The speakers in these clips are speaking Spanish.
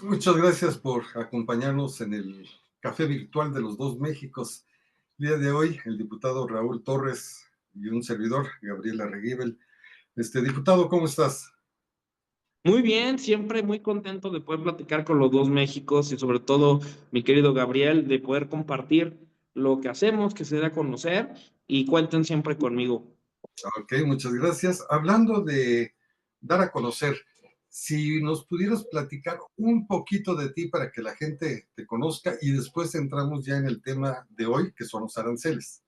Muchas gracias por acompañarnos en el café virtual de los dos Méxicos. El día de hoy, el diputado Raúl Torres y un servidor, Gabriela Reguíbel. Diputado, ¿cómo estás? Muy bien, siempre muy contento de poder platicar con los dos Méxicos y sobre todo, mi querido Gabriel, de poder compartir lo que hacemos, que se dé a conocer y cuenten siempre conmigo. Ok, muchas gracias. Hablando de dar a conocer, si nos pudieras platicar un poquito de ti para que la gente te conozca y después entramos ya en el tema de hoy, que son los aranceles.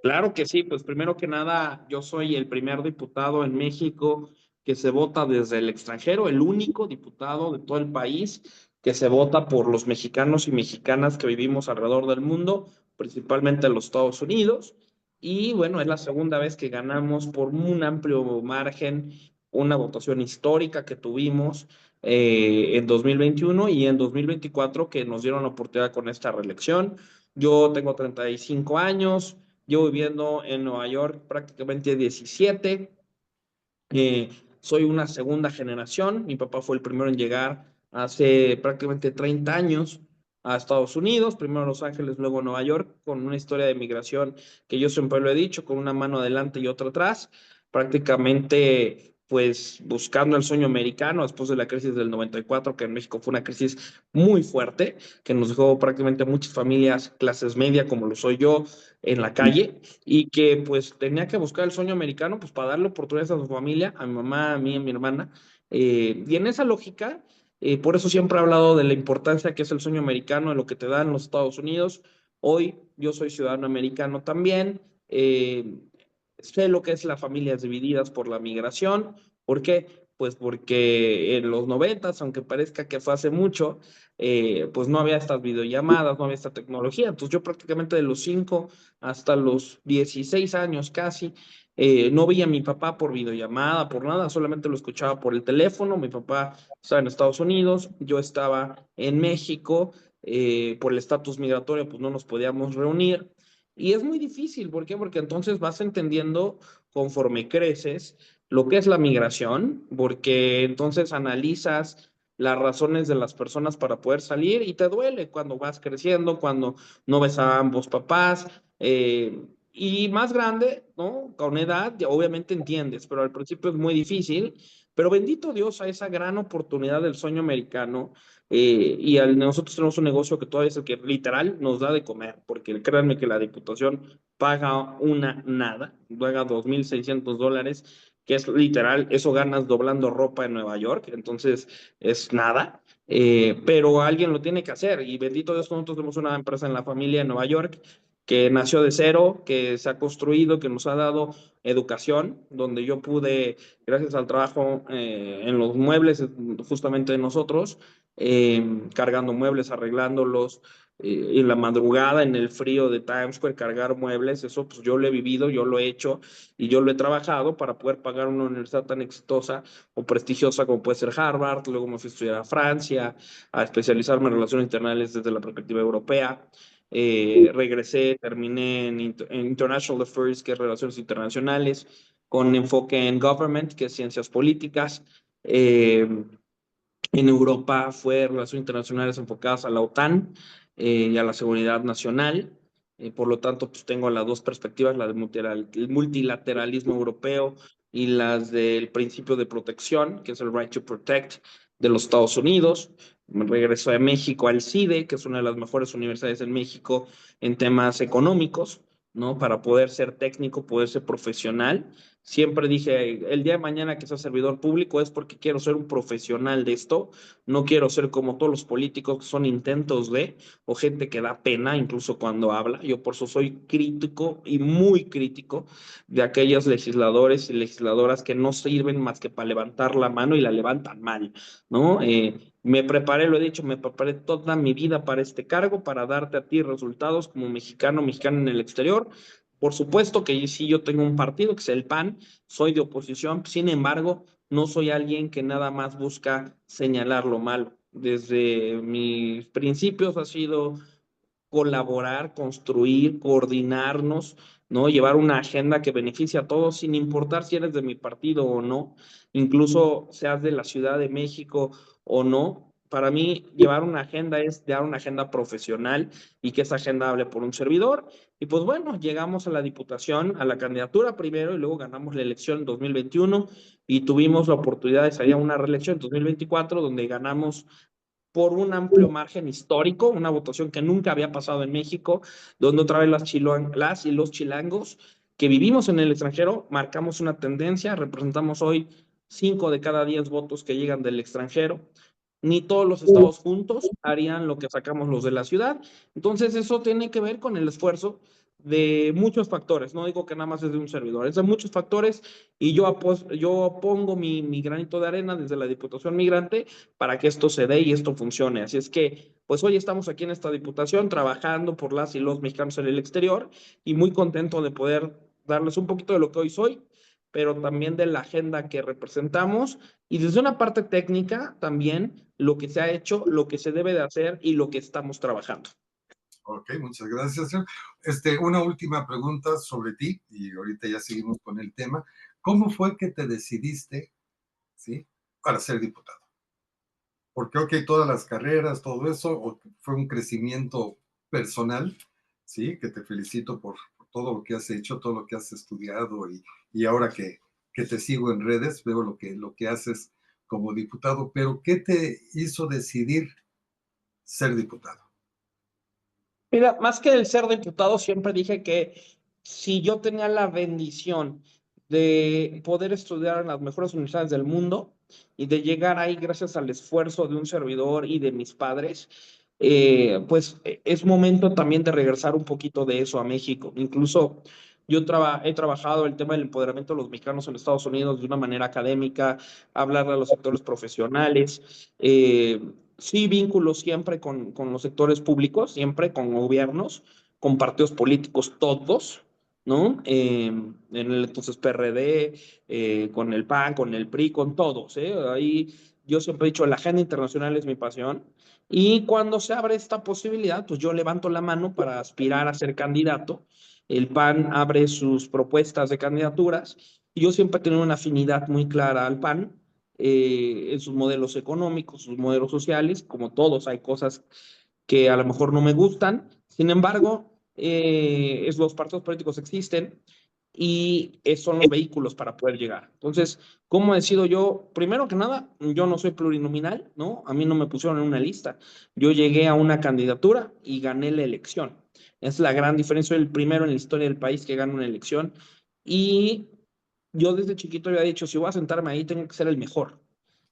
Claro que sí, pues primero que nada, yo soy el primer diputado en México que se vota desde el extranjero, el único diputado de todo el país que se vota por los mexicanos y mexicanas que vivimos alrededor del mundo, principalmente en los Estados Unidos. Y bueno, es la segunda vez que ganamos por un amplio margen una votación histórica que tuvimos en 2021 y en 2024 que nos dieron la oportunidad con esta reelección. Yo tengo 35 años. Llevo viviendo en Nueva York prácticamente 17. Eh, Soy una segunda generación. Mi papá fue el primero en llegar hace prácticamente 30 años a Estados Unidos, primero a Los Ángeles, luego a Nueva York, con una historia de migración que yo siempre lo he dicho, con una mano adelante y otra atrás, prácticamente pues buscando el sueño americano después de la crisis del 94, que en México fue una crisis muy fuerte, que nos dejó prácticamente muchas familias clases media, como lo soy yo, en la calle y que pues tenía que buscar el sueño americano pues para darle oportunidades a su familia, a mi mamá, a mí, a mi hermana. Y en esa lógica, por eso siempre he hablado de la importancia que es el sueño americano, de lo que te dan los Estados Unidos. Hoy yo soy ciudadano americano también. Sé lo que es las familias divididas por la migración. ¿Por qué? Pues porque en los noventas, aunque parezca que fue hace mucho, pues no había estas videollamadas, no había esta tecnología. Entonces yo prácticamente de los 5 hasta los 16 años casi, no veía a mi papá por videollamada, por nada, solamente lo escuchaba por el teléfono. Mi papá estaba en Estados Unidos, yo estaba en México, por el estatus migratorio, pues no nos podíamos reunir. Y es muy difícil, ¿por qué? Porque entonces vas entendiendo conforme creces lo que es la migración, porque entonces analizas las razones de las personas para poder salir y te duele cuando vas creciendo, cuando no ves a ambos papás. Y más grande, ¿no? Con edad, ya obviamente entiendes, pero al principio es muy difícil. Pero bendito Dios a esa gran oportunidad del sueño americano. Nosotros tenemos un negocio que todavía es el que literal nos da de comer, porque créanme que la Diputación paga una nada, paga $2,600, que es literal, eso ganas doblando ropa en Nueva York, entonces es nada. Pero alguien lo tiene que hacer y bendito Dios, nosotros tenemos una empresa en la familia en Nueva York que nació de cero, que se ha construido, que nos ha dado educación, donde yo pude, gracias al trabajo en los muebles, justamente de nosotros, cargando muebles, arreglándolos, en la madrugada, en el frío de Times Square, cargar muebles, eso pues yo lo he vivido, yo lo he hecho y yo lo he trabajado para poder pagar una universidad tan exitosa o prestigiosa como puede ser Harvard. Luego me fui a estudiar a Francia, a especializarme en relaciones internacionales desde la perspectiva europea. Regresé, terminé en International Affairs, que es Relaciones Internacionales, con enfoque en Government, que es Ciencias Políticas. En Europa fue Relaciones Internacionales enfocadas a la OTAN y a la seguridad nacional. Por lo tanto, pues tengo las dos perspectivas, la del multilateralismo europeo y las del principio de protección, que es el Right to Protect de los Estados Unidos. Me regreso a México al CIDE, que es una de las mejores universidades en México en temas económicos, ¿no? Para poder ser técnico, poder ser profesional. Siempre dije, el día de mañana que sea servidor público es porque quiero ser un profesional de esto, no quiero ser como todos los políticos que son intentos de, o gente que da pena incluso cuando habla. Yo por eso soy crítico y muy crítico de aquellos legisladores y legisladoras que no sirven más que para levantar la mano y la levantan mal, ¿no? Me preparé, lo he dicho, me preparé toda mi vida para este cargo, para darte a ti resultados como mexicano, mexicano en el exterior. Por supuesto que sí, yo tengo un partido que es el PAN, soy de oposición, sin embargo, no soy alguien que nada más busca señalar lo malo. Desde mis principios ha sido colaborar, construir, coordinarnos ¿no? Llevar una agenda que beneficie a todos, sin importar si eres de mi partido o no, incluso seas de la Ciudad de México o no. Para mí, llevar una agenda es dar una agenda profesional y que esa agenda hable por un servidor. Y pues bueno, llegamos a la diputación, a la candidatura primero y luego ganamos la elección en 2021 y tuvimos la oportunidad de salir a una reelección en 2024 donde ganamos por un amplio margen histórico, una votación que nunca había pasado en México, donde otra vez las y los chilangos que vivimos en el extranjero marcamos una tendencia, representamos hoy 5 de cada 10 votos que llegan del extranjero. Ni todos los estados juntos harían lo que sacamos los de la ciudad. Entonces, eso tiene que ver con el esfuerzo de muchos factores. No digo que nada más es de un servidor, es de muchos factores y yo pongo mi granito de arena desde la Diputación Migrante para que esto se dé y esto funcione. Así es que, pues hoy estamos aquí en esta diputación trabajando por las y los mexicanos en el exterior y muy contento de poder darles un poquito de lo que hoy soy, pero también de la agenda que representamos y desde una parte técnica también lo que se ha hecho, lo que se debe de hacer y lo que estamos trabajando. Ok, muchas gracias, señor. Una última pregunta sobre ti, y ahorita ya seguimos con el tema. ¿Cómo fue que te decidiste, sí, para ser diputado? Porque, ok, todas las carreras, todo eso, o fue un crecimiento personal, sí, que te felicito por todo lo que has hecho, todo lo que has estudiado, y ahora que te sigo en redes, veo lo que haces como diputado, pero ¿qué te hizo decidir ser diputado? Mira, más que el ser diputado, siempre dije que si yo tenía la bendición de poder estudiar en las mejores universidades del mundo y de llegar ahí gracias al esfuerzo de un servidor y de mis padres, es momento también de regresar un poquito de eso a México. Incluso he trabajado el tema del empoderamiento de los mexicanos en Estados Unidos de una manera académica, hablarle a los sectores profesionales. Sí, vínculos siempre con los sectores públicos, siempre con gobiernos, con partidos políticos todos, ¿no? En el entonces PRD, con el PAN, con el PRI, con todos, ¿eh? Ahí yo siempre he dicho, la agenda internacional es mi pasión. Y cuando se abre esta posibilidad, pues yo levanto la mano para aspirar a ser candidato. El PAN abre sus propuestas de candidaturas y yo siempre he tenido una afinidad muy clara al PAN en sus modelos económicos, sus modelos sociales, como todos, hay cosas que a lo mejor no me gustan, sin embargo, los partidos políticos existen y son los vehículos para poder llegar. Entonces, ¿cómo decido yo? Primero que nada, yo no soy plurinominal, ¿no? A mí no me pusieron en una lista. Yo llegué a una candidatura y gané la elección. Es la gran diferencia, soy el primero en la historia del país que gana una elección y yo desde chiquito había dicho, si voy a sentarme ahí, tengo que ser el mejor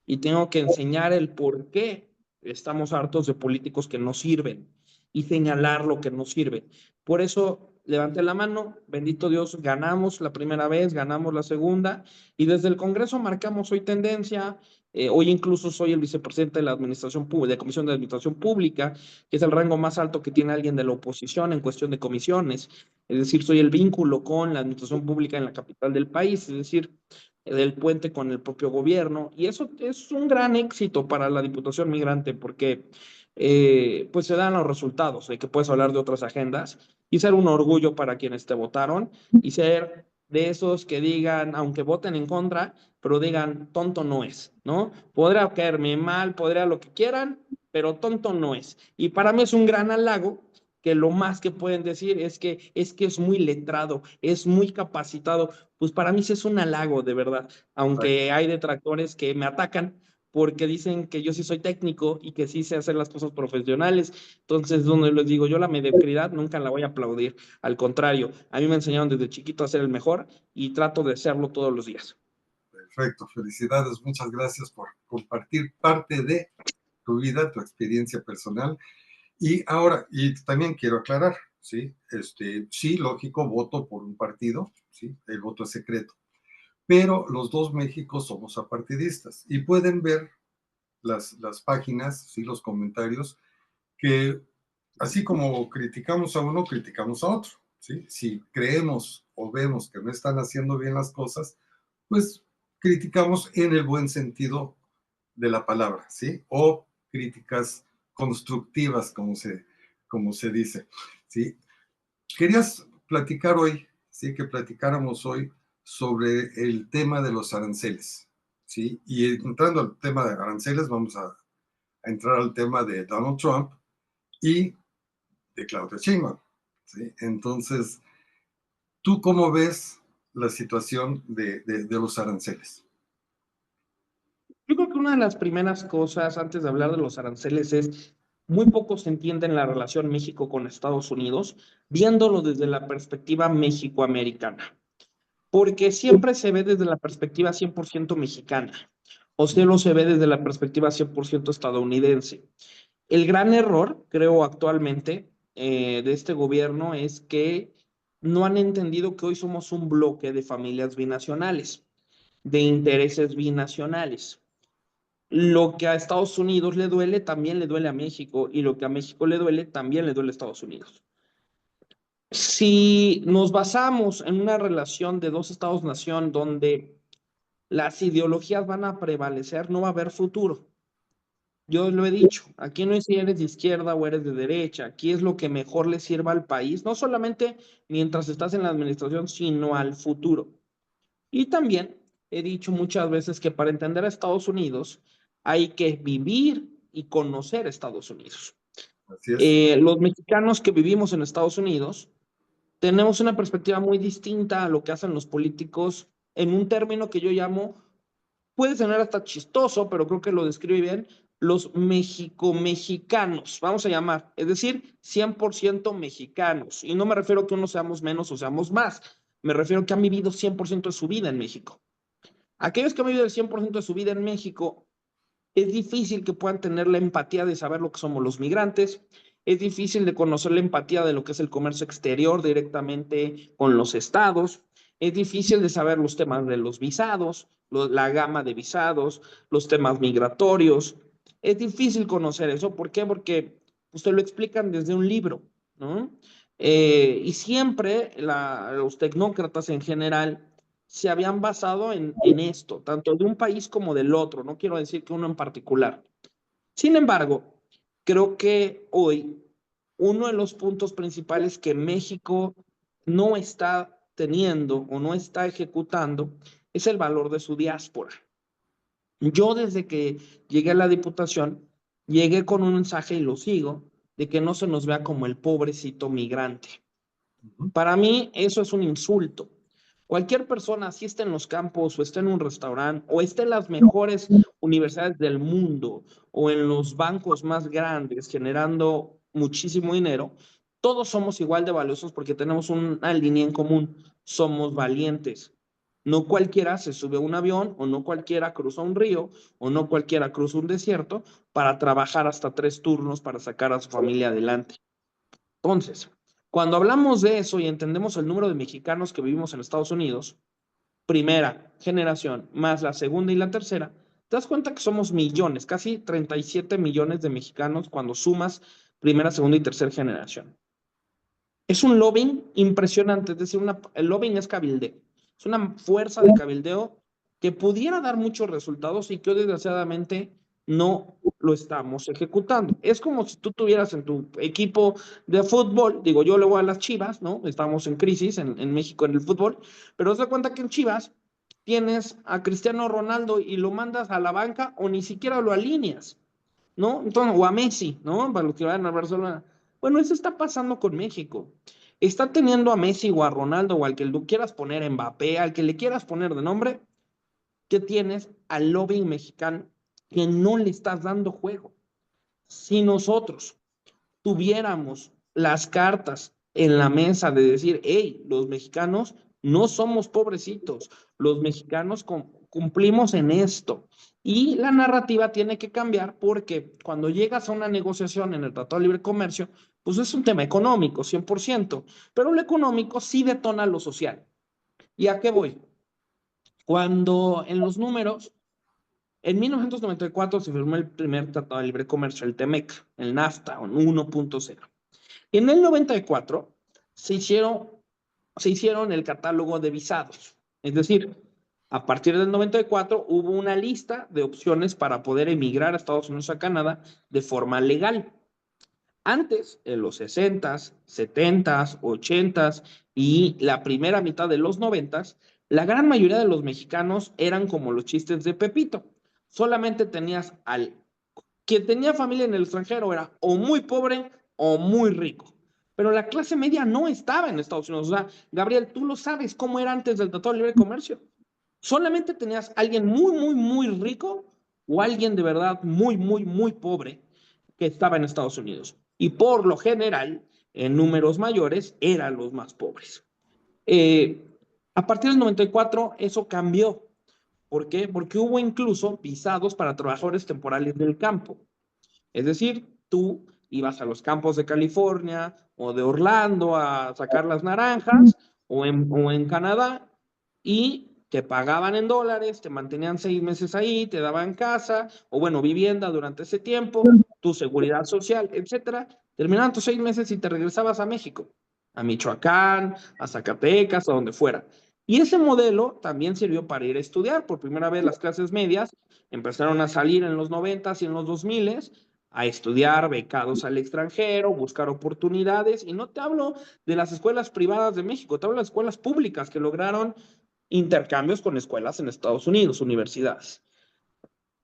y tengo que enseñar el por qué estamos hartos de políticos que no sirven y señalar lo que no sirve. Por eso levanté la mano, bendito Dios, ganamos la primera vez, ganamos la segunda y desde el Congreso marcamos hoy tendencia. Hoy incluso soy el vicepresidente de la Administración Pública, de Comisión de Administración Pública, que es el rango más alto que tiene alguien de la oposición en cuestión de comisiones. Es decir, soy el vínculo con la administración pública en la capital del país, es decir, del puente con el propio gobierno. Y eso es un gran éxito para la Diputación Migrante porque pues se dan los resultados de que puedes hablar de otras agendas y ser un orgullo para quienes te votaron y ser de esos que digan, aunque voten en contra, pero digan, tonto no es, ¿no? Podrá caerme mal, podrá lo que quieran, pero tonto no es. Y para mí es un gran halago que lo más que pueden decir es que es muy letrado, es muy capacitado. Pues para mí sí es un halago, de verdad, aunque hay detractores que me atacan porque dicen que yo sí soy técnico y que sí sé hacer las cosas profesionales. Entonces, donde les digo, yo la mediocridad nunca la voy a aplaudir. Al contrario, a mí me enseñaron desde chiquito a ser el mejor y trato de serlo todos los días. Perfecto, felicidades, muchas gracias por compartir parte de tu vida, tu experiencia personal. Y ahora, y también quiero aclarar, ¿sí? Sí, lógico, voto por un partido, ¿sí? El voto es secreto, pero los dos Méxicos somos apartidistas y pueden ver las páginas, ¿sí? Los comentarios, que así como criticamos a uno, criticamos a otro, ¿sí? Si creemos o vemos que no están haciendo bien las cosas, pues criticamos en el buen sentido de la palabra, ¿sí? O críticas constructivas, como se dice, ¿sí? Querías platicar hoy, sí, que platicáramos hoy sobre el tema de los aranceles, ¿sí? Y entrando al tema de aranceles, vamos a entrar al tema de Donald Trump y de Claudia Sheinbaum, ¿sí? Entonces, ¿tú cómo ves la situación de los aranceles? Yo creo que una de las primeras cosas antes de hablar de los aranceles es, muy poco se entiende en la relación México con Estados Unidos, viéndolo desde la perspectiva mexicoamericana, porque siempre se ve desde la perspectiva 100% mexicana, o solo se ve desde la perspectiva 100% estadounidense. El gran error, creo actualmente, de este gobierno es que no han entendido que hoy somos un bloque de familias binacionales, de intereses binacionales. Lo que a Estados Unidos le duele, también le duele a México, y lo que a México le duele, también le duele a Estados Unidos. Si nos basamos en una relación de dos estados-nación donde las ideologías van a prevalecer, no va a haber futuro. Yo lo he dicho, aquí no es si eres de izquierda o eres de derecha, aquí es lo que mejor le sirva al país, no solamente mientras estás en la administración, sino al futuro. Y también he dicho muchas veces que para entender a Estados Unidos hay que vivir y conocer Estados Unidos. Así es. Los mexicanos que vivimos en Estados Unidos tenemos una perspectiva muy distinta a lo que hacen los políticos en un término que yo llamo, puede sonar hasta chistoso, pero creo que lo describe bien, los mexicanos, vamos a llamar, es decir, 100% mexicanos. Y no me refiero a que unos seamos menos o seamos más, me refiero a que han vivido 100% de su vida en México. Aquellos que han vivido el 100% de su vida en México, es difícil que puedan tener la empatía de saber lo que somos los migrantes, es difícil de conocer la empatía de lo que es el comercio exterior directamente con los estados, es difícil de saber los temas de los visados, la gama de visados, los temas migratorios. Es difícil conocer eso. ¿Por qué? Porque usted lo explican desde un libro, ¿no? Y siempre los tecnócratas en general se habían basado en esto, tanto de un país como del otro, no quiero decir que uno en particular. Sin embargo, creo que hoy uno de los puntos principales que México no está teniendo o no está ejecutando es el valor de su diáspora. Yo desde que llegué a la Diputación, llegué con un mensaje y lo sigo, de que no se nos vea como el pobrecito migrante. Ujú. Para mí eso es un insulto. Cualquier persona, si está en los campos o está en un restaurante o está en las mejores universidades del mundo o en los bancos más grandes generando muchísimo dinero, todos somos igual de valiosos porque tenemos una línea en común. Somos valientes. No cualquiera se sube a un avión o no cualquiera cruza un río o no cualquiera cruza un desierto para trabajar hasta 3 turnos para sacar a su familia adelante. Entonces, cuando hablamos de eso y entendemos el número de mexicanos que vivimos en Estados Unidos, primera generación más la segunda y la tercera, te das cuenta que somos millones, casi 37 millones de mexicanos cuando sumas primera, segunda y tercera generación. Es un lobbying impresionante, es decir, el lobbying es cabildeo, es una fuerza de cabildeo que pudiera dar muchos resultados y que hoy desgraciadamente no lo estamos ejecutando. Es como si tú tuvieras en tu equipo de fútbol, digo, yo le voy a las Chivas, ¿no? Estamos en crisis en México en el fútbol, pero se da cuenta que en Chivas tienes a Cristiano Ronaldo y lo mandas a la banca o ni siquiera lo alineas, ¿no? Entonces, o a Messi, ¿no? Para los que vayan a Barcelona. Bueno, eso está pasando con México. Está teniendo a Messi o a Ronaldo o al que tú quieras poner Mbappé, al que le quieras poner de nombre, que tienes al lobby mexicano que no le estás dando juego. Si nosotros tuviéramos las cartas en la mesa de decir, hey, los mexicanos no somos pobrecitos, los mexicanos cumplimos en esto. Y la narrativa tiene que cambiar porque cuando llegas a una negociación en el Tratado de Libre Comercio, pues es un tema económico, 100%, pero lo económico sí detona lo social. ¿Y a qué voy? Cuando en los números, en 1994 se firmó el primer Tratado de Libre Comercio, el TEMEC, el NAFTA, 1.0. Y en el 94 se hicieron, se hicieron el catálogo de visados. Es decir, a partir del 94 hubo una lista de opciones para poder emigrar a Estados Unidos o a Canadá de forma legal. Antes, en los 60s, 70s, 80s y la primera mitad de los 90s, la gran mayoría de los mexicanos eran como los chistes de Pepito. Solamente tenías al quien tenía familia en el extranjero era o muy pobre o muy rico. Pero la clase media no estaba en Estados Unidos. O sea, Gabriel, tú lo sabes cómo era antes del Tratado de Libre Comercio. Solamente tenías alguien muy, muy, muy rico o alguien de verdad muy, muy, muy pobre que estaba en Estados Unidos. Y por lo general, en números mayores, eran los más pobres. Eh, a partir del 94, eso cambió. ¿Por qué? Porque hubo incluso visados para trabajadores temporales del campo. Es decir, tú ibas a los campos de California o de Orlando a sacar las naranjas o en Canadá y te pagaban en dólares, te mantenían 6 meses ahí, te daban casa o bueno, vivienda durante ese tiempo, tu seguridad social, etcétera. Terminaban tus 6 meses y te regresabas a México, a Michoacán, a Zacatecas, a donde fuera. Y ese modelo también sirvió para ir a estudiar. Por primera vez las clases medias empezaron a salir en los 90s y en los 2000s a estudiar becados al extranjero, buscar oportunidades. Y no te hablo de las escuelas privadas de México, te hablo de las escuelas públicas que lograron intercambios con escuelas en Estados Unidos, universidades.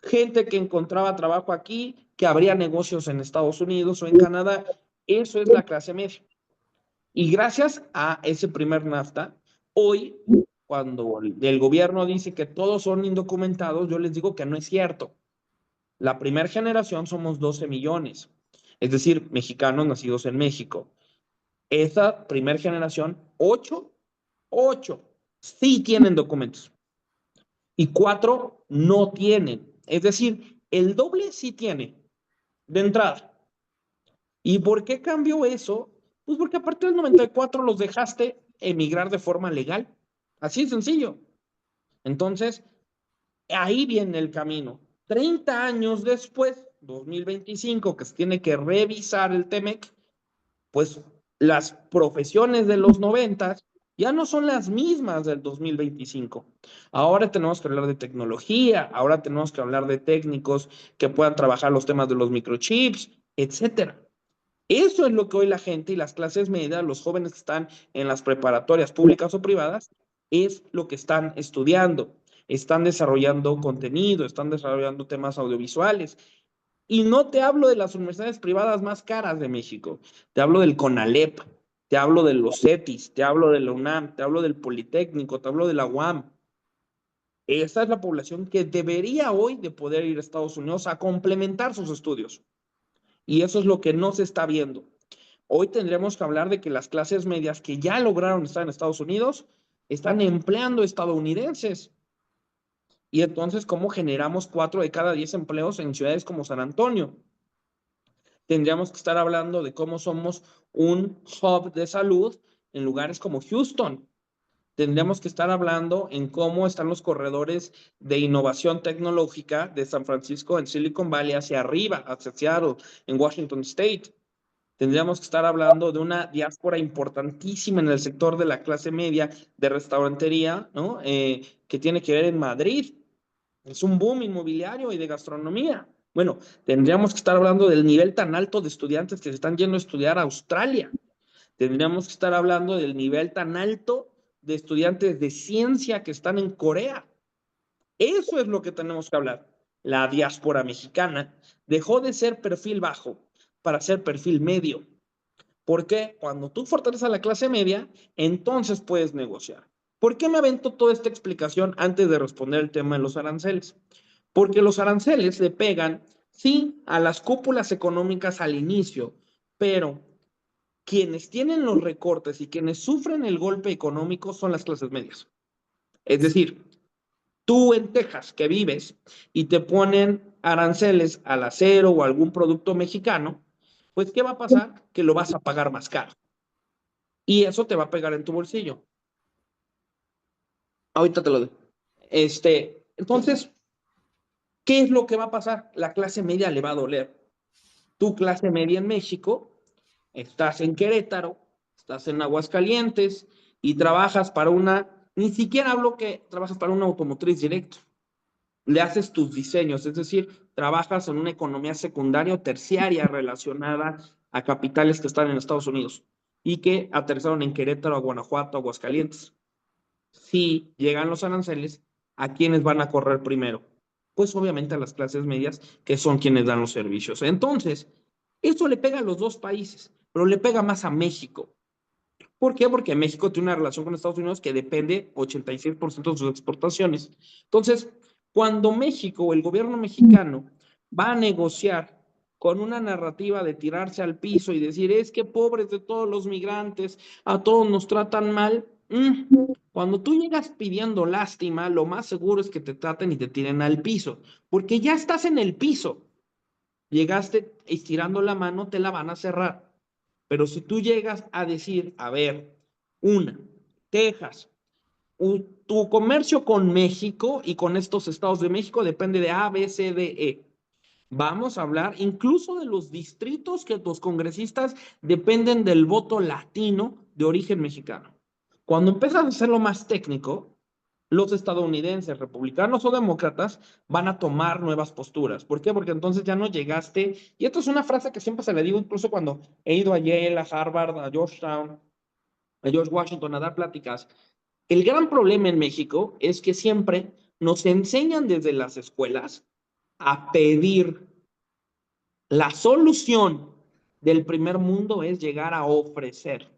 Gente que encontraba trabajo aquí, que abría negocios en Estados Unidos o en Canadá. Eso es la clase media. Y gracias a ese primer NAFTA, hoy, cuando el gobierno dice que todos son indocumentados, yo les digo que no es cierto. La primera generación somos 12 millones, es decir, mexicanos nacidos en México. Esa primera generación, 8 sí tienen documentos y 4 no tienen. Es decir, el doble sí tiene de entrada. ¿Y por qué cambió eso? Pues porque a partir del 94 los dejaste emigrar de forma legal. Así de sencillo. Entonces, ahí viene el camino. 30 años después, 2025, que se tiene que revisar el TEMEC, pues las profesiones de los 90 ya no son las mismas del 2025. Ahora tenemos que hablar de tecnología, ahora tenemos que hablar de técnicos que puedan trabajar los temas de los microchips, etcétera. Eso es lo que hoy la gente y las clases medias, los jóvenes que están en las preparatorias públicas o privadas, es lo que están estudiando. Están desarrollando contenido, están desarrollando temas audiovisuales. Y no te hablo de las universidades privadas más caras de México. Te hablo del CONALEP, te hablo de los CETIS, te hablo de la UNAM, te hablo del Politécnico, te hablo de la UAM. Esa es la población que debería hoy de poder ir a Estados Unidos a complementar sus estudios. Y eso es lo que no se está viendo. Hoy tendremos que hablar de que las clases medias que ya lograron estar en Estados Unidos están empleando estadounidenses. Y entonces, ¿cómo generamos 4 de cada 10 empleos en ciudades como San Antonio? Tendríamos que estar hablando de cómo somos un hub de salud en lugares como Houston. Tendríamos que estar hablando en cómo están los corredores de innovación tecnológica de San Francisco en Silicon Valley hacia arriba, hacia Seattle, en Washington State. Tendríamos que estar hablando de una diáspora importantísima en el sector de la clase media de restaurantería, ¿no? Que tiene que ver en Madrid. Es un boom inmobiliario y de gastronomía. Bueno, tendríamos que estar hablando del nivel tan alto de estudiantes que se están yendo a estudiar a Australia. Tendríamos que estar hablando del nivel tan alto de estudiantes de ciencia que están en Corea. Eso es lo que tenemos que hablar. La diáspora mexicana dejó de ser perfil bajo para ser perfil medio. Porque cuando tú fortaleces a la clase media, entonces puedes negociar. ¿Por qué me avento toda esta explicación antes de responder el tema de los aranceles? Porque los aranceles le pegan, sí, a las cúpulas económicas al inicio, pero quienes tienen los recortes y quienes sufren el golpe económico son las clases medias. Es decir, tú en Texas que vives y te ponen aranceles al acero o algún producto mexicano, pues ¿qué va a pasar? Que lo vas a pagar más caro. Y eso te va a pegar en tu bolsillo. Ahorita te lo doy. Entonces, ¿qué es lo que va a pasar? La clase media le va a doler. Tu clase media en México, estás en Querétaro, estás en Aguascalientes y trabajas para ni siquiera hablo que trabajas para una automotriz directo. Le haces tus diseños, es decir, trabajas en una economía secundaria o terciaria relacionada a capitales que están en Estados Unidos y que aterrizaron en Querétaro, a Guanajuato, Aguascalientes. Si llegan los aranceles, ¿a quiénes van a correr primero? Pues obviamente a las clases medias, que son quienes dan los servicios. Entonces, esto le pega a los dos países, pero le pega más a México. ¿Por qué? Porque México tiene una relación con Estados Unidos que depende 86% de sus exportaciones. Entonces, cuando México o el gobierno mexicano va a negociar con una narrativa de tirarse al piso y decir, es que pobres de todos los migrantes, a todos nos tratan mal, cuando tú llegas pidiendo lástima, lo más seguro es que te traten y te tiren al piso, porque ya estás en el piso. Llegaste estirando la mano, te la van a cerrar. Pero si tú llegas a decir, a ver, Texas, tu comercio con México y con estos estados de México depende de A, B, C, D, E. Vamos a hablar incluso de los distritos que los congresistas dependen del voto latino de origen mexicano. Cuando empiezas a hacerlo más técnico, los estadounidenses, republicanos o demócratas, van a tomar nuevas posturas. ¿Por qué? Porque entonces ya no llegaste, y esto es una frase que siempre se le digo incluso cuando he ido a Yale, a Harvard, a Georgetown, a George Washington a dar pláticas. El gran problema en México es que siempre nos enseñan desde las escuelas a pedir. La solución del primer mundo es llegar a ofrecer.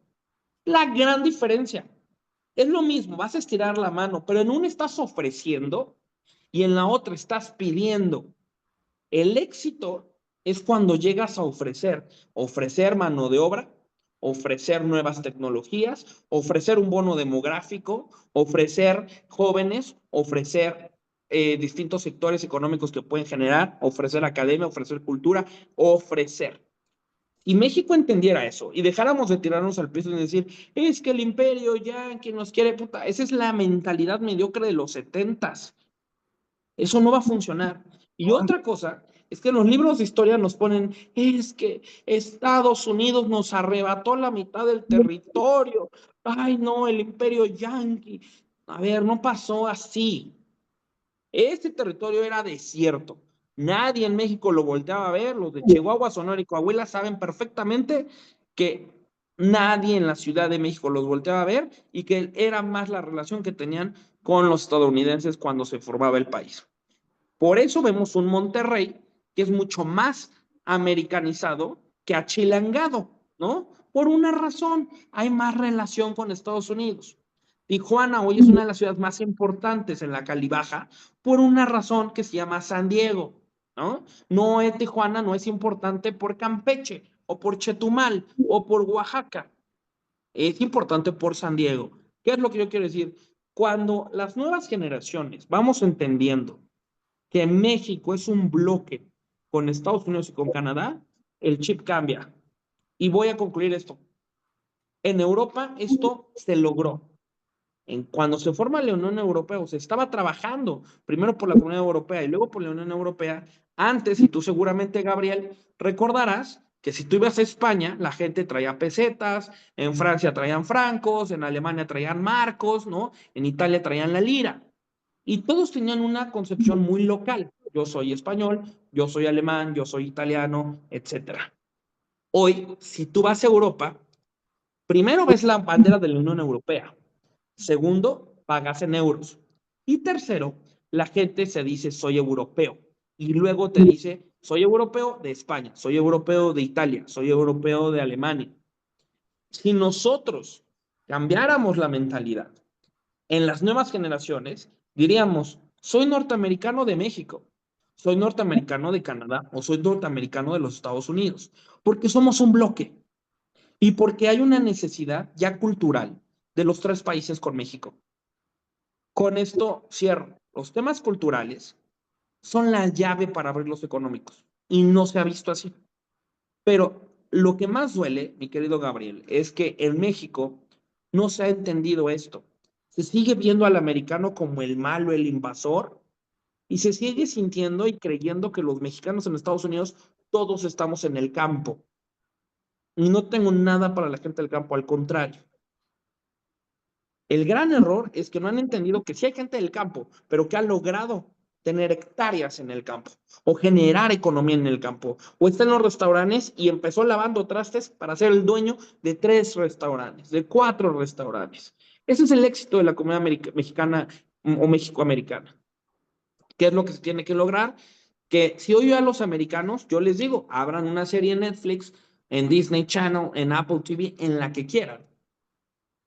La gran diferencia. Es lo mismo, vas a estirar la mano, pero en una estás ofreciendo y en la otra estás pidiendo. El éxito es cuando llegas a ofrecer mano de obra, ofrecer nuevas tecnologías, ofrecer un bono demográfico, ofrecer jóvenes, ofrecer distintos sectores económicos que pueden generar, ofrecer academia, ofrecer cultura, ofrecer. Y México entendiera eso y dejáramos de tirarnos al piso y decir, es que el imperio ya, que nos quiere, puta, esa es la mentalidad mediocre de los 70s. Eso no va a funcionar. Y otra cosa es que en los libros de historia nos ponen, es que Estados Unidos nos arrebató la mitad del territorio. Ay, no, el imperio yanqui. A ver, no pasó así. Este territorio era desierto. Nadie en México lo volteaba a ver. Los de Chihuahua, Sonora y Coahuila saben perfectamente que nadie en la Ciudad de México los volteaba a ver y que era más la relación que tenían con los estadounidenses cuando se formaba el país. Por eso vemos un Monterrey que es mucho más americanizado que achilangado, ¿no? Por una razón, hay más relación con Estados Unidos. Tijuana hoy es una de las ciudades más importantes en la Calibaja por una razón que se llama San Diego, ¿no? No es Tijuana, no es importante por Campeche o por Chetumal o por Oaxaca. Es importante por San Diego. ¿Qué es lo que yo quiero decir? Cuando las nuevas generaciones vamos entendiendo que México es un bloque con Estados Unidos y con Canadá, el chip cambia. Y voy a concluir esto. En Europa esto se logró. Cuando se forma la Unión Europea, o se estaba trabajando primero por la Comunidad Europea y luego por la Unión Europea, antes, y tú seguramente, Gabriel, recordarás que si tú ibas a España, la gente traía pesetas, en Francia traían francos, en Alemania traían marcos, ¿no? En Italia traían la lira. Y todos tenían una concepción muy local. Yo soy español, yo soy alemán, yo soy italiano, etcétera. Hoy, si tú vas a Europa, primero ves la bandera de la Unión Europea. Segundo, pagas en euros. Y tercero, la gente se dice soy europeo. Y luego te dice soy europeo de España, soy europeo de Italia, soy europeo de Alemania. Si nosotros cambiáramos la mentalidad en las nuevas generaciones, diríamos, soy norteamericano de México, soy norteamericano de Canadá o soy norteamericano de los Estados Unidos, porque somos un bloque y porque hay una necesidad ya cultural de los tres países con México. Con esto cierro. Los temas culturales son la llave para abrir los económicos y no se ha visto así. Pero lo que más duele, mi querido Gabriel, es que en México no se ha entendido esto. Se sigue viendo al americano como el malo, el invasor, y se sigue sintiendo y creyendo que los mexicanos en Estados Unidos todos estamos en el campo. Y no tengo nada para la gente del campo, al contrario. El gran error es que no han entendido que sí hay gente del campo, pero que ha logrado tener hectáreas en el campo o generar economía en el campo, o está en los restaurantes y empezó lavando trastes para ser el dueño de 3 restaurantes, de 4 restaurantes. Ese es el éxito de la comunidad mexicana o mexicoamericana. ¿Qué es lo que se tiene que lograr? Que si hoy a los americanos, yo les digo, abran una serie en Netflix, en Disney Channel, en Apple TV, en la que quieran.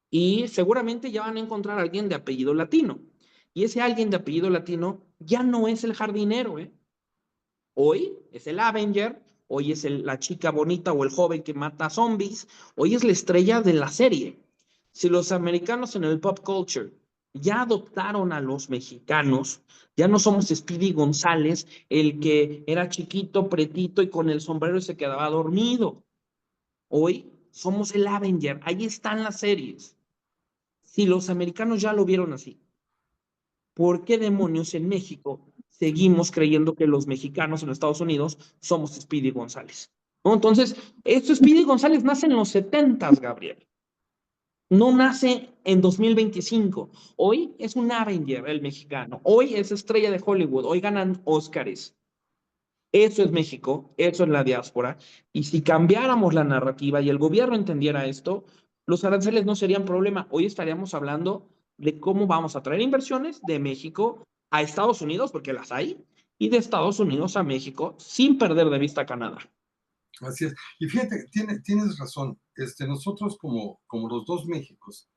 Y seguramente ya van a encontrar a alguien de apellido latino. Y ese alguien de apellido latino ya no es el jardinero, ¿eh? Hoy es el Avenger, hoy es la chica bonita o el joven que mata zombies, hoy es la estrella de la serie. Si los americanos en el pop culture ya adoptaron a los mexicanos, ya no somos Speedy González, el que era chiquito, pretito y con el sombrero y se quedaba dormido. Hoy somos el Avenger, ahí están las series. Si los americanos ya lo vieron así, ¿por qué demonios en México seguimos creyendo que los mexicanos en Estados Unidos somos Speedy González? ¿No? Entonces, esto Speedy González nace en los 70, Gabriel. No nace en 2025. Hoy es un Avenger el mexicano. Hoy es estrella de Hollywood. Hoy ganan Óscares. Eso es México, eso es la diáspora. Y si cambiáramos la narrativa y el gobierno entendiera esto, los aranceles no serían problema. Hoy estaríamos hablando de cómo vamos a traer inversiones de México a Estados Unidos, porque las hay, y de Estados Unidos a México, sin perder de vista Canadá. Así es. Y fíjate, tienes razón. Nosotros como los dos Méxicos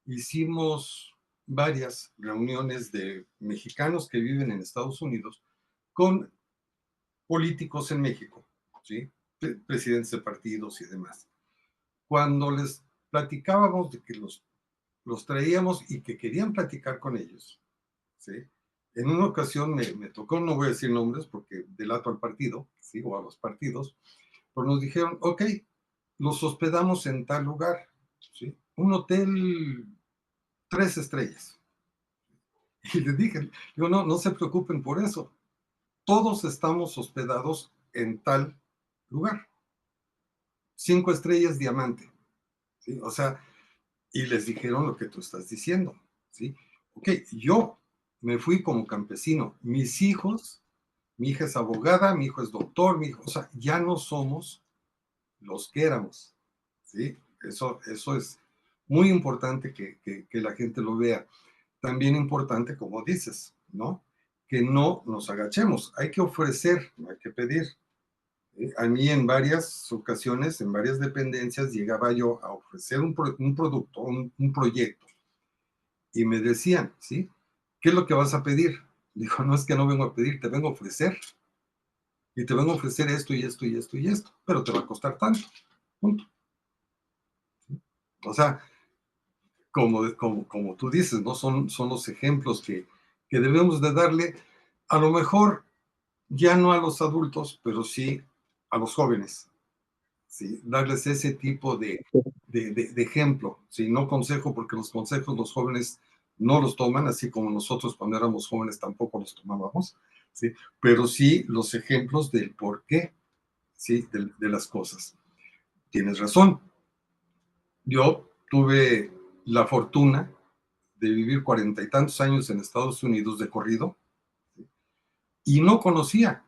hicimos varias reuniones de mexicanos que viven en Estados Unidos con políticos en México, ¿sí? Presidentes de partidos y demás. Cuando les platicábamos de que los traíamos y que querían platicar con ellos, ¿sí? En una ocasión me tocó, no voy a decir nombres porque delato al partido, ¿sí? O a los partidos, pero nos dijeron, ok, los hospedamos en tal lugar, ¿sí? Un hotel 3 estrellas. Y les dije, digo, no se preocupen por eso. Todos estamos hospedados en tal lugar. 5 estrellas diamante, ¿sí? O sea, y les dijeron lo que tú estás diciendo, ¿sí? Ok, yo me fui como campesino. Mis hijos, mi hija es abogada, mi hijo es doctor, mi hijo, o sea, ya no somos los que éramos, ¿sí? Eso es muy importante que la gente lo vea. También importante, como dices, ¿no? Que no nos agachemos. Hay que ofrecer, no hay que pedir. A mí en varias ocasiones, en varias dependencias, llegaba yo a ofrecer un producto, un proyecto, y me decían, ¿sí? ¿Qué es lo que vas a pedir? Dijo, no es que no vengo a pedir, te vengo a ofrecer. Y te vengo a ofrecer esto y esto y esto y esto, pero te va a costar tanto. Punto. O sea, como tú dices, ¿no? Son los ejemplos que debemos de darle, a lo mejor ya no a los adultos, pero sí a los jóvenes, ¿sí? Darles ese tipo de ejemplo, ¿sí? No consejo, porque los consejos los jóvenes no los toman, así como nosotros cuando éramos jóvenes tampoco los tomábamos, ¿sí? Pero sí los ejemplos del por qué, ¿sí? De las cosas. Tienes razón. Yo tuve la fortuna de vivir 40 y tantos años en Estados Unidos de corrido, ¿sí? Y no conocía,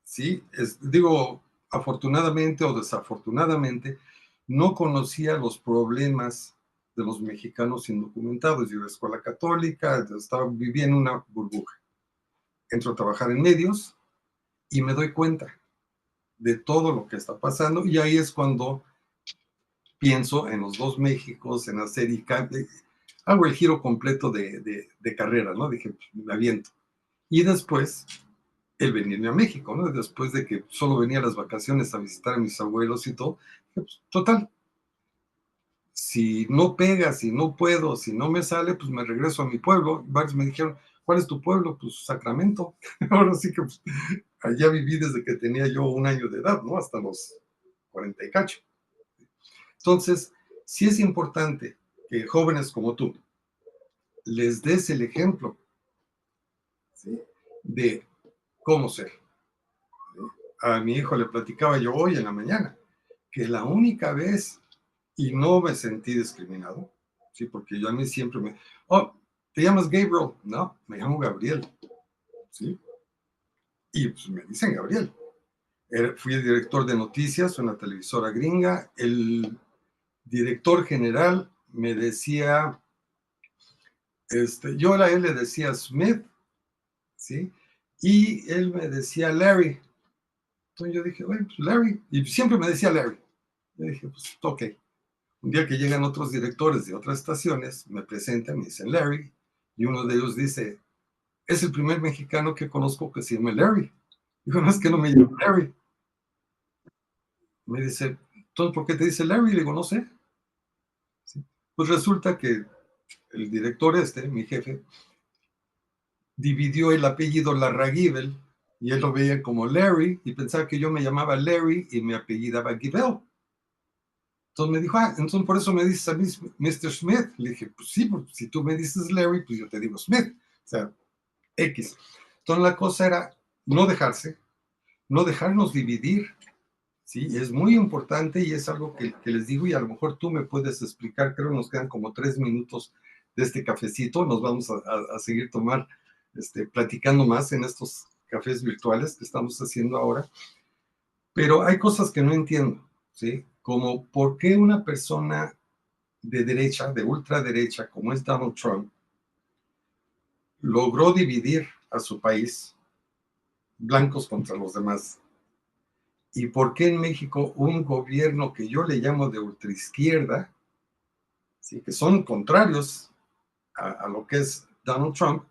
¿sí? Digo, afortunadamente o desafortunadamente, no conocía los problemas de los mexicanos indocumentados. Yo iba a escuela católica, vivía en una burbuja. Entro a trabajar en medios y me doy cuenta de todo lo que está pasando, y ahí es cuando pienso en los dos Méxicos, en hacer y hago el giro completo de carrera, ¿no? Dije, me aviento. Y después, el venirme a México, ¿no? Después de que solo venía a las vacaciones a visitar a mis abuelos y todo, pues, total, si no pega, si no puedo, si no me sale, pues me regreso a mi pueblo. Varios me dijeron, ¿cuál es tu pueblo? Pues Sacramento. Ahora sí que pues, allá viví desde que tenía yo 1 año de edad, ¿no? Hasta los 40 y cacho. Entonces, sí es importante que jóvenes como tú les des el ejemplo, ¿sí? De cómo ser. A mi hijo le platicaba yo hoy en la mañana que la única vez, y no me sentí discriminado, ¿sí? Porque yo a mí siempre oh, ¿te llamas Gabriel? No, me llamo Gabriel. ¿sí? Y pues me dicen Gabriel. Fui el director de noticias en una televisora gringa. El director general me decía, yo a él le decía Smith, ¿sí? Y él me decía Larry. Entonces yo dije, bueno, pues Larry. Y siempre me decía Larry. Yo dije, pues ok. Un día que llegan otros directores de otras estaciones, me presentan, me dicen Larry, y uno de ellos dice, es el primer mexicano que conozco que se llama Larry. Digo, no es que no me llamo Larry. Me dice, entonces, ¿por qué te dice Larry? Le digo, no sé. ¿Sí? Pues resulta que el director mi jefe, dividió el apellido Larraguibel y él lo veía como Larry y pensaba que yo me llamaba Larry y me apellidaba Gibel. Entonces me dijo, entonces por eso me dices a mí Mr. Smith. Le dije, pues sí, pues, si tú me dices Larry, pues yo te digo Smith. O sea, X. Entonces la cosa era no dejarse, no dejarnos dividir, ¿sí? Es muy importante y es algo que les digo y a lo mejor tú me puedes explicar, creo que nos quedan como 3 minutos de este cafecito, nos vamos a seguir platicando más en estos cafés virtuales que estamos haciendo ahora, pero hay cosas que no entiendo, ¿sí? Como por qué una persona de derecha, de ultraderecha, como es Donald Trump, logró dividir a su país, blancos contra los demás. ¿Y por qué en México un gobierno que yo le llamo de ultraizquierda, ¿sí? Que son contrarios a lo que es Donald Trump,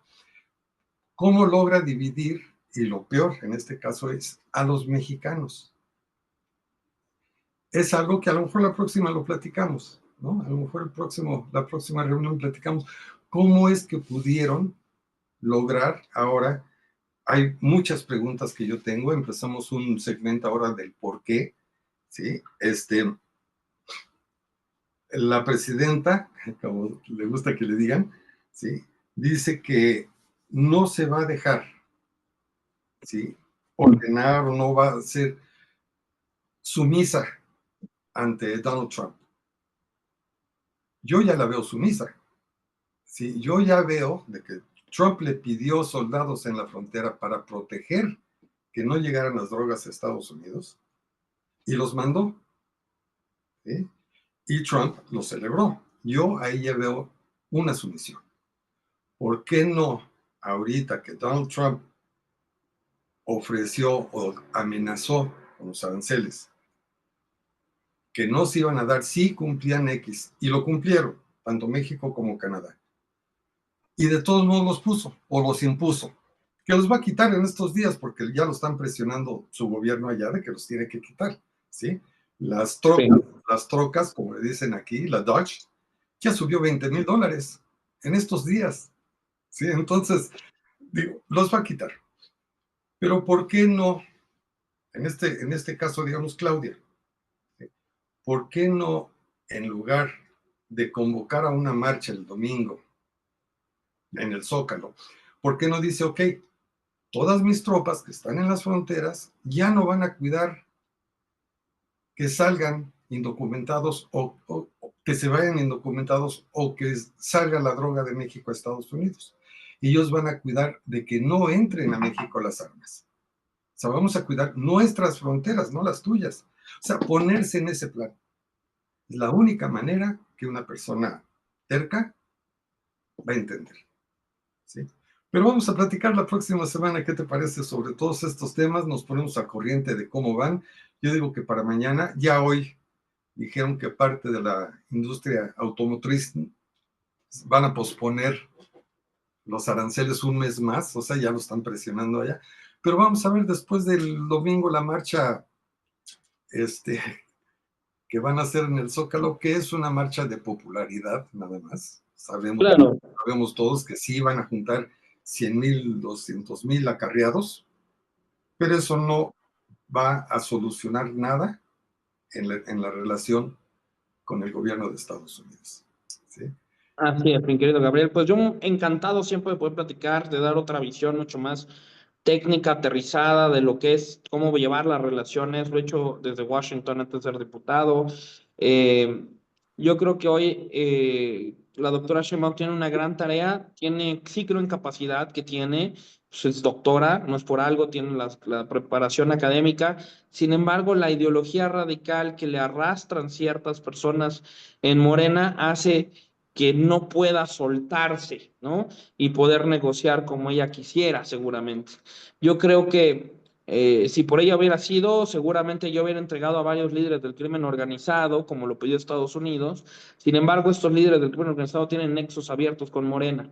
cómo logra dividir, y lo peor en este caso es a los mexicanos? Es algo que a lo mejor la próxima lo platicamos, ¿no? A lo mejor la próxima reunión platicamos cómo es que pudieron lograr ahora. Hay muchas preguntas que yo tengo. Empezamos un segmento ahora del por qué, ¿sí? La presidenta, como le gusta que le digan, ¿sí? Dice que no se va a dejar, ¿sí? Ordenar o no va a ser sumisa ante Donald Trump. Yo ya la veo sumisa, ¿sí? Yo ya veo de que Trump le pidió soldados en la frontera para proteger que no llegaran las drogas a Estados Unidos y los mandó, ¿sí? Y Trump lo celebró. Yo ahí ya veo una sumisión. ¿Por qué no ahorita que Donald Trump ofreció o amenazó con los aranceles que no se iban a dar si cumplían X, y lo cumplieron, tanto México como Canadá? Y de todos modos los puso o los impuso, que los va a quitar en estos días porque ya lo están presionando su gobierno allá de que los tiene que quitar, ¿sí? Las trocas, como le dicen aquí, la Dodge, ya subió $20,000 en estos días, ¿sí? Entonces, digo, los va a quitar. Pero ¿por qué no? En este caso, digamos, Claudia, ¿sí? ¿Por qué no, en lugar de convocar a una marcha el domingo en el Zócalo, por qué no dice, ok, todas mis tropas que están en las fronteras ya no van a cuidar que salgan indocumentados o que se vayan indocumentados o que salga la droga de México a Estados Unidos? Ellos van a cuidar de que no entren a México las armas. O sea, vamos a cuidar nuestras fronteras, no las tuyas. O sea, ponerse en ese plan. Es la única manera que una persona terca va a entender, ¿sí? Pero vamos a platicar la próxima semana, ¿qué te parece? Sobre todos estos temas, nos ponemos al corriente de cómo van. Yo digo que para mañana, ya hoy, dijeron que parte de la industria automotriz van a posponer los aranceles un mes más, o sea, ya lo están presionando allá. Pero vamos a ver después del domingo la marcha que van a hacer en el Zócalo, que es una marcha de popularidad, nada más. Claro. Sabemos todos que sí van a juntar 100,000, 200,000 acarreados, pero eso no va a solucionar nada en la relación con el gobierno de Estados Unidos, ¿sí? Así es, mi querido Gabriel. Pues yo encantado siempre de poder platicar, de dar otra visión mucho más técnica, aterrizada de lo que es cómo llevar las relaciones. Lo he hecho desde Washington antes de ser diputado. Yo creo que hoy la doctora Sheinbaum tiene una gran tarea, sí creo en capacidad que tiene, pues es doctora, no es por algo, tiene la preparación académica. Sin embargo, la ideología radical que le arrastran ciertas personas en Morena hace que no pueda soltarse, ¿no? Y poder negociar como ella quisiera, seguramente. Yo creo que si por ella hubiera sido, seguramente yo hubiera entregado a varios líderes del crimen organizado, como lo pidió Estados Unidos. Sin embargo, estos líderes del crimen organizado tienen nexos abiertos con Morena.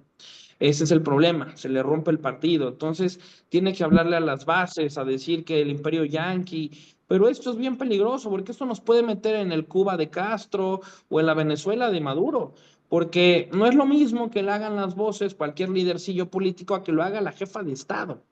Ese es el problema, se le rompe el partido. Entonces, tiene que hablarle a las bases, a decir que el imperio yanqui, pero esto es bien peligroso porque esto nos puede meter en el Cuba de Castro o en la Venezuela de Maduro, porque no es lo mismo que le hagan las voces cualquier lidercillo político a que lo haga la jefa de Estado.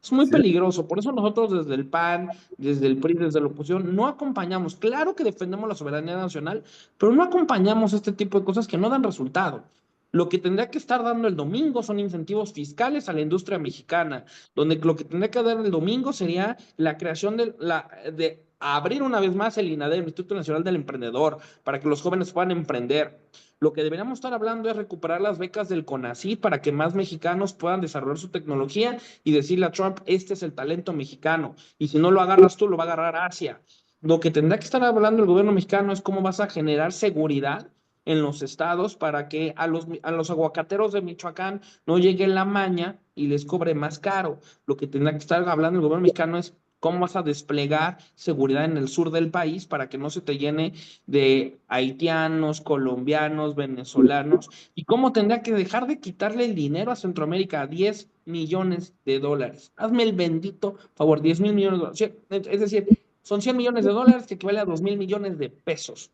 Es muy Así es. peligroso, por eso nosotros desde el PAN, desde el PRI, desde la oposición, no acompañamos. Claro que defendemos la soberanía nacional, pero no acompañamos este tipo de cosas que no dan resultado. Lo que tendría que estar dando el domingo son incentivos fiscales a la industria mexicana, donde lo que tendría que dar el domingo sería la creación de abrir una vez más el INADEM, el Instituto Nacional del Emprendedor, para que los jóvenes puedan emprender. Lo que deberíamos estar hablando es recuperar las becas del CONACYT para que más mexicanos puedan desarrollar su tecnología y decirle a Trump, este es el talento mexicano, y si no lo agarras tú, lo va a agarrar Asia. Lo que tendrá que estar hablando el gobierno mexicano es cómo vas a generar seguridad en los estados para que a los aguacateros de Michoacán no llegue la maña y les cobre más caro. Lo que tendrá que estar hablando el gobierno mexicano es cómo vas a desplegar seguridad en el sur del país para que no se te llene de haitianos, colombianos, venezolanos, y cómo tendrá que dejar de quitarle el dinero a Centroamérica, 10 millones de dólares. Hazme el bendito favor, 10 mil millones de dólares. Es decir, son 100 millones de dólares que equivale a 2 mil millones de pesos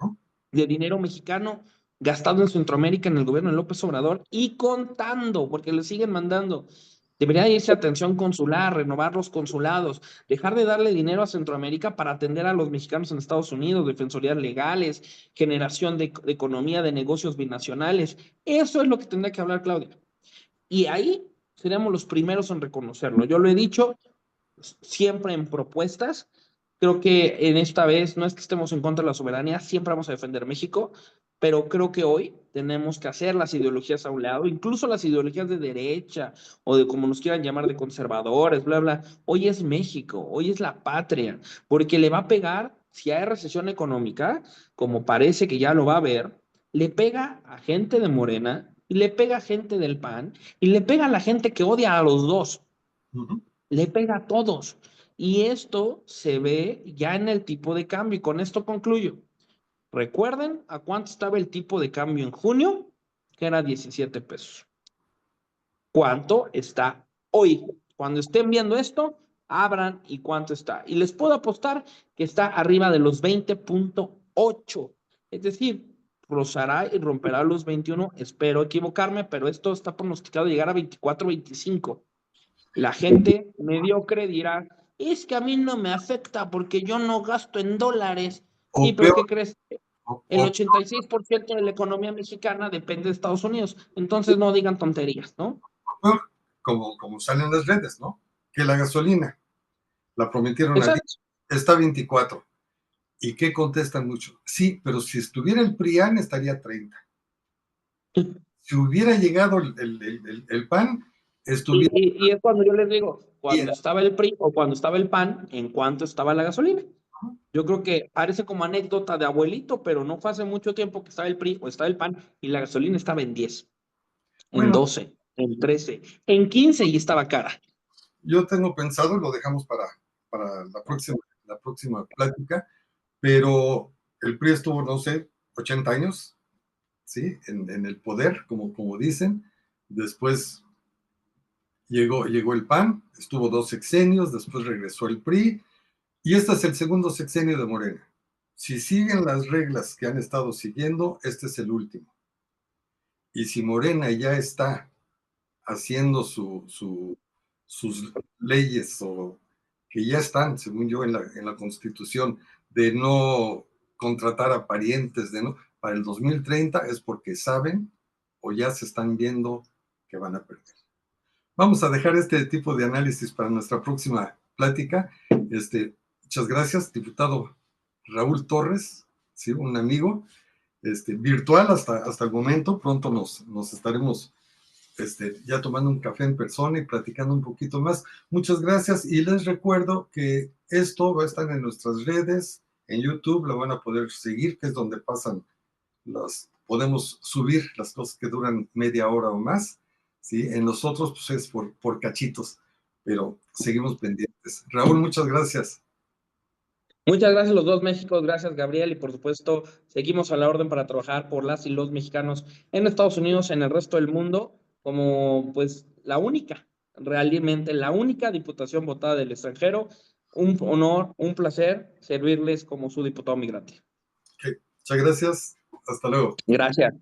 ¿No? de dinero mexicano gastado en Centroamérica en el gobierno de López Obrador y contando, porque le siguen mandando. Debería irse atención consular, renovar los consulados, dejar de darle dinero a Centroamérica para atender a los mexicanos en Estados Unidos, defensorías legales, generación de economía, de negocios binacionales. Eso es lo que tendría que hablar Claudia. Y ahí seríamos los primeros en reconocerlo. Yo lo he dicho siempre en propuestas. Creo que en esta vez no es que estemos en contra de la soberanía, siempre vamos a defender México, pero creo que hoy tenemos que hacer las ideologías a un lado, incluso las ideologías de derecha o de como nos quieran llamar de conservadores, bla, bla. Hoy es México, hoy es la patria, porque le va a pegar, si hay recesión económica, como parece que ya lo va a haber, le pega a gente de Morena y le pega a gente del PAN y le pega a la gente que odia a los dos, Ujú. le pega a todos. Y esto se ve ya en el tipo de cambio. Y con esto concluyo. Recuerden a cuánto estaba el tipo de cambio en junio, que era 17 pesos. ¿Cuánto está hoy? Cuando estén viendo esto, abran y cuánto está. Y les puedo apostar que está arriba de los 20.8. Es decir, rozará y romperá los 21. Espero equivocarme, pero esto está pronosticado llegar a 24, 25. La gente mediocre dirá, es que a mí no me afecta porque yo no gasto en dólares. O Sí, pero peor, ¿qué crees? El o 86% de la economía mexicana depende de Estados Unidos. Entonces no digan tonterías, ¿no? peor, como salen las redes, ¿no? Que la gasolina la prometieron a 10, Exacto. está a 24. ¿Y qué contestan mucho? Sí, pero si estuviera el PRIAN estaría a 30. Si hubiera llegado el PAN, Y, estuviera y, y es cuando yo les digo, a cuando 10. estaba el PRI o cuando estaba el PAN, ¿en cuánto estaba la gasolina? Yo creo que parece como anécdota de abuelito, pero no fue hace mucho tiempo que estaba el PRI o estaba el PAN y la gasolina estaba en 10, en Bueno, 12, en 13, en 15 y estaba cara. yo tengo pensado, lo dejamos para la próxima plática, pero el PRI estuvo, no sé, 80 años, ¿sí? En el poder, como dicen. Después llegó el PAN, estuvo 2 sexenios, después regresó el PRI, y este es el segundo sexenio de Morena. Si siguen las reglas que han estado siguiendo, este es el último. Y si Morena ya está haciendo sus leyes o que ya están, según yo, en la Constitución, de no contratar a parientes, para el 2030 es porque saben o ya se están viendo que van a perder. Vamos a dejar este tipo de análisis para nuestra próxima plática. Muchas gracias, diputado Raúl Torres, ¿sí? Un amigo. virtual hasta el momento. Pronto nos estaremos ya tomando un café en persona y platicando un poquito más. Muchas gracias y les recuerdo que esto va a estar en nuestras redes, en YouTube, lo van a poder seguir, que es donde podemos subir las cosas que duran media hora o más, ¿sí? En los otros, pues es por cachitos, pero seguimos pendientes. Raúl, muchas gracias. Muchas gracias a los dos Méxicos, gracias Gabriel, y por supuesto seguimos a la orden para trabajar por las y los mexicanos en Estados Unidos, en el resto del mundo, como pues la única, realmente la única diputación votada del extranjero. Un honor, un placer servirles como su diputado migrante. Okay. Muchas gracias. Hasta luego. Gracias.